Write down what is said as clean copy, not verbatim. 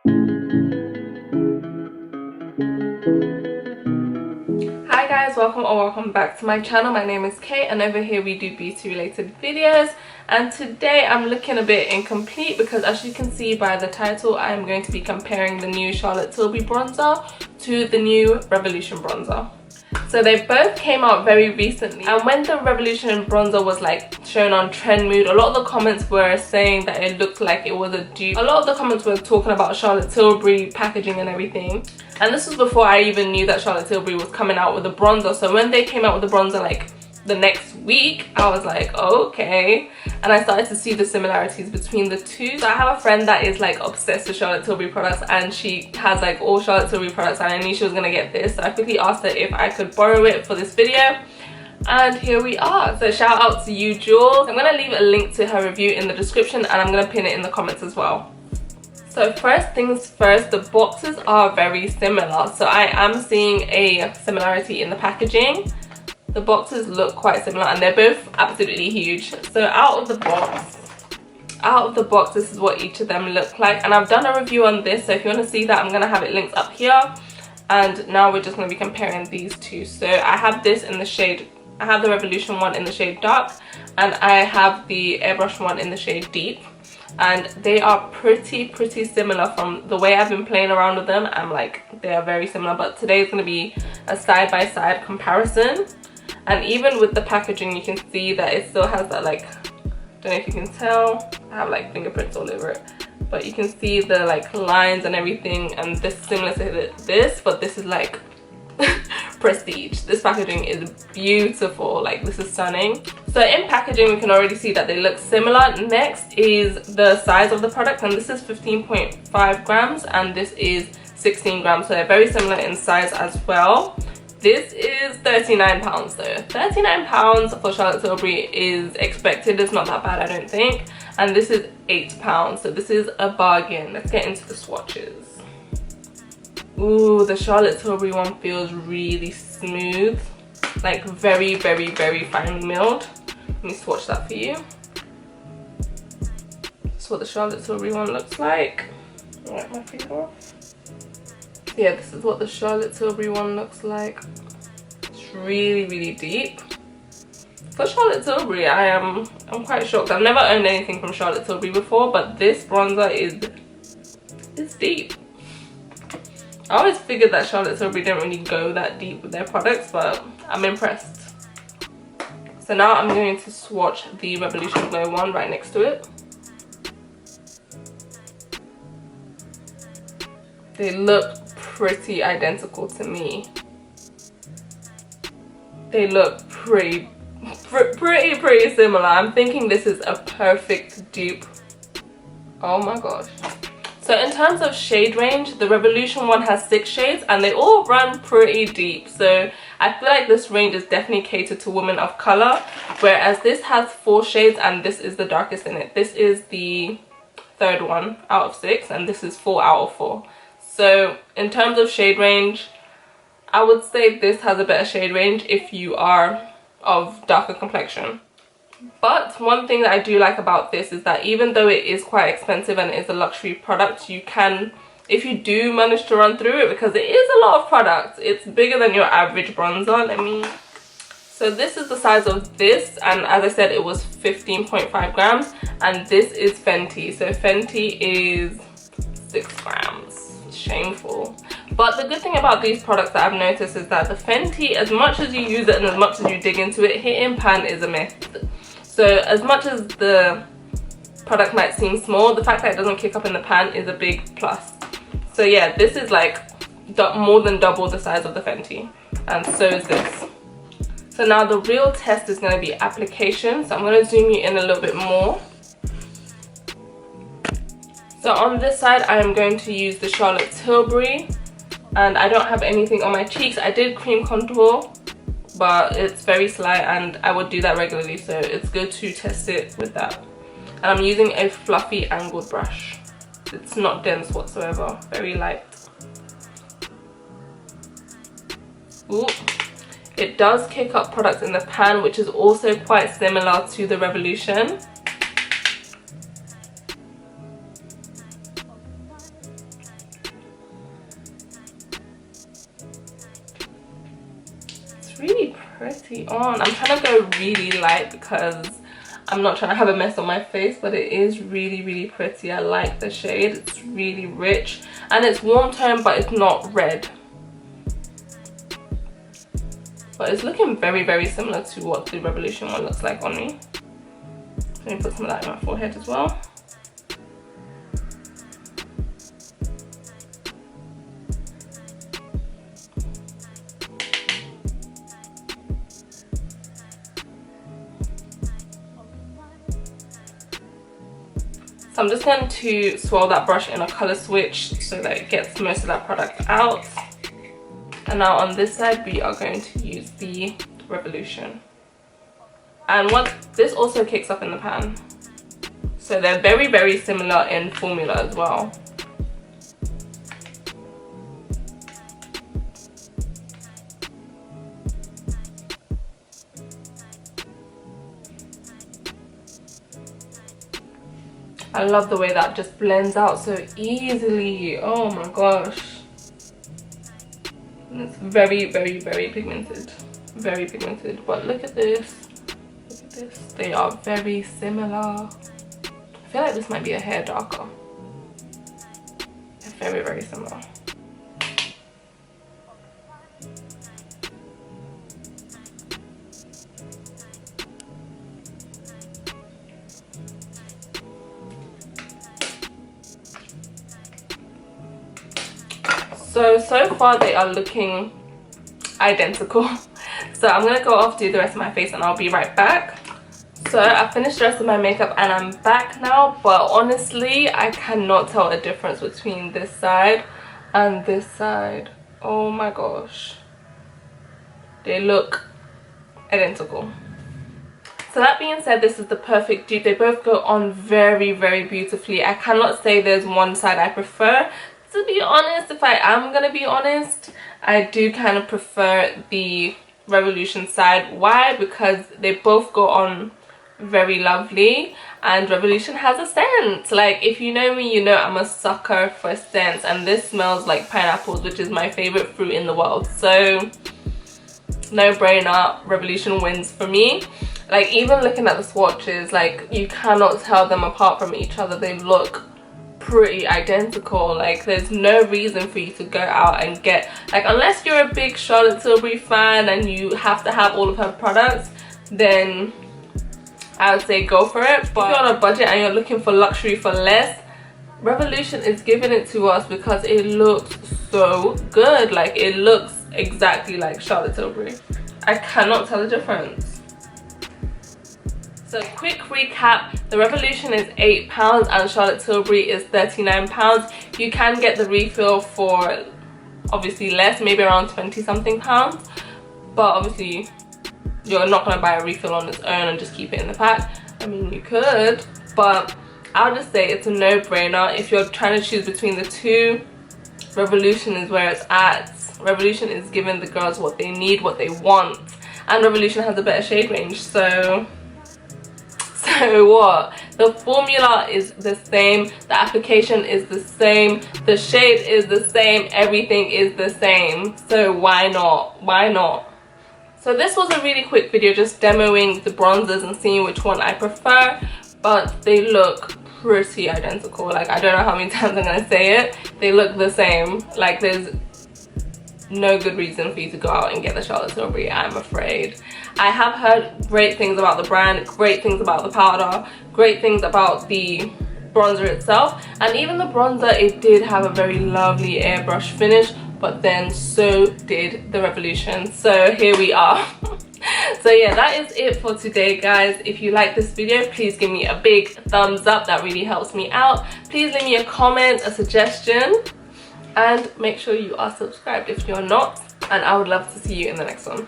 Hi guys, welcome back to my channel. My name is Kate and over here we do beauty related videos, and today I'm looking a bit incomplete because, as you can see by the title, I am going to be comparing the new Charlotte Tilbury bronzer to the new Revolution bronzer. So they both came out very recently, and when the Revolution bronzer was like shown on Trend Mood, a lot of the comments were saying that it looked like it was a dupe. A lot of the comments were talking about Charlotte Tilbury packaging and everything, and this was before I even knew that Charlotte Tilbury was coming out with a bronzer. So when they came out with the bronzer like the next week, I was like, okay, and I started to see the similarities between the two. So I have a friend that is like obsessed with Charlotte Tilbury products, and she has like all Charlotte Tilbury products, and I knew she was gonna get this, so I quickly asked her if I could borrow it for this video, and here we are. So shout out to you, Jules. I'm gonna leave a link to her review in the description, and I'm gonna pin it in the comments as well. So first things first, the boxes are very similar, so I am seeing a similarity in the packaging. The boxes look quite similar and they're both absolutely huge. So out of the box, this is what each of them look like, and I've done a review on this, so if you want to see that, I'm going to have it linked up here. And now we're just going to be comparing these two. So I have this in the shade, I have the Revolution one in the shade dark, and I have the Airbrush one in the shade deep, and they are pretty similar. From the way I've been playing around with them, I'm like, they are very similar, but today is going to be a side-by-side comparison. And even with the packaging, you can see that it still has that, like, don't know if you can tell, I have like fingerprints all over it, but you can see the like lines and everything, and this is similar to this, but this is like prestige. This packaging is beautiful, like this is stunning. So in packaging, we can already see that they look similar. Next is the size of the product, and this is 15.5 grams and this is 16 grams, so they're very similar in size as well. This is £39 though. £39 for Charlotte Tilbury is expected. It's not that bad, I don't think. And this is £8, so this is a bargain. Let's get into the swatches. Ooh, the Charlotte Tilbury one feels really smooth, like very finely milled. Let me swatch that for you. That's what the Charlotte Tilbury one looks like. Wipe my finger off. Yeah, this is what the Charlotte Tilbury one looks like. It's really deep. For Charlotte Tilbury, I'm quite shocked. I've never owned anything from Charlotte Tilbury before, but this bronzer is deep. I always figured that Charlotte Tilbury didn't really go that deep with their products, but I'm impressed. So now I'm going to swatch the Revolution Glow one right next to it. They look pretty identical to me. They look pretty similar. I'm thinking this is a perfect dupe. Oh my gosh. So in terms of shade range, the Revolution one has 6 shades and they all run pretty deep. So I feel like this range is definitely catered to women of color, whereas this has 4 shades and this is the darkest in it. This is the third one out of 6 and this is 4 out of 4. So in terms of shade range, I would say this has a better shade range if you are of darker complexion. But one thing that I do like about this is that even though it is quite expensive and it is a luxury product, you can, if you do manage to run through it, because it is a lot of products, it's bigger than your average bronzer. So this is the size of this, and as I said, it was 15.5 grams, and this is Fenty. So Fenty is 6 grams. Shameful. But the good thing about these products that I've noticed is that the Fenty, as much as you use it and as much as you dig into it, hitting pan is a myth. So as much as the product might seem small, the fact that it doesn't kick up in the pan is a big plus. So yeah, this is like more than double the size of the Fenty, and so is this. So now the real test is going to be application, so I'm going to zoom you in a little bit more. So on this side, I am going to use the Charlotte Tilbury, and I don't have anything on my cheeks. I did cream contour, but it's very slight and I would do that regularly, so it's good to test it with that. And I'm using a fluffy angled brush. It's not dense whatsoever, very light. Ooh. It does kick up products in the pan, which is also quite similar to the Revolution. pretty on. I'm trying to go really light because I'm not trying to have a mess on my face, but it is really, really pretty. I like the shade. It's really rich and it's warm tone, but it's not red. But it's looking very, very similar to what the Revolution one looks like on me. Let me put some of that in my forehead as well. So I'm just going to swirl that brush in a color switch so that it gets most of that product out. And now on this side we are going to use the Revolution. And what this also kicks up in the pan. So they're very, very similar in formula as well. I love the way that just blends out so easily. Oh my gosh. And it's very, very, very pigmented. Very pigmented. But look at this. Look at this. They are very similar. I feel like this might be a hair darker. They're very, very similar. So far they are looking identical. So I'm gonna go off, do the rest of my face, and I'll be right back. So I finished the rest of my makeup and I'm back now, but honestly I cannot tell a difference between this side and this side. Oh my gosh, they look identical. So that being said, this is the perfect dupe. They both go on very, very beautifully. I cannot say there's one side I prefer. To be honest, if I am gonna be honest, I do kind of prefer the Revolution side. Why? Because they both go on very lovely, and Revolution has a scent. Like, if you know me, you know I'm a sucker for scents, and this smells like pineapples, which is my favorite fruit in the world. So no brainer, Revolution wins for me. Like, even looking at the swatches, like, you cannot tell them apart from each other. They look pretty identical. Like, there's no reason for you to go out and get, like, unless you're a big Charlotte Tilbury fan and you have to have all of her products, then I would say go for it. But if you're on a budget and you're looking for luxury for less, Revolution is giving it to us because it looks so good. Like, it looks exactly like Charlotte Tilbury. I cannot tell the difference. So quick recap, the Revolution is £8 and Charlotte Tilbury is £39. You can get the refill for obviously less, maybe around 20 something pounds, but obviously you're not going to buy a refill on its own and just keep it in the pack. I mean, you could, but I'll just say it's a no-brainer. If you're trying to choose between the two, Revolution is where it's at. Revolution is giving the girls what they need, what they want, and Revolution has a better shade range. So what? The formula is the same, the application is the same, the shade is the same, everything is the same. So why not? Why not? So this was a really quick video just demoing the bronzers and seeing which one I prefer, but they look pretty identical. Like, I don't know how many times I'm gonna say it. They look the same. Like, there's no good reason for you to go out and get the Charlotte Tilbury, I'm afraid. I have heard great things about the brand, great things about the powder, great things about the bronzer itself, and even the bronzer, it did have a very lovely airbrush finish, but then so did the Revolution. So here we are. So yeah, that is it for today, guys. If you like this video, please give me a big thumbs up. That really helps me out. Please leave me a comment, a suggestion, and make sure you are subscribed if you're not, and I would love to see you in the next one.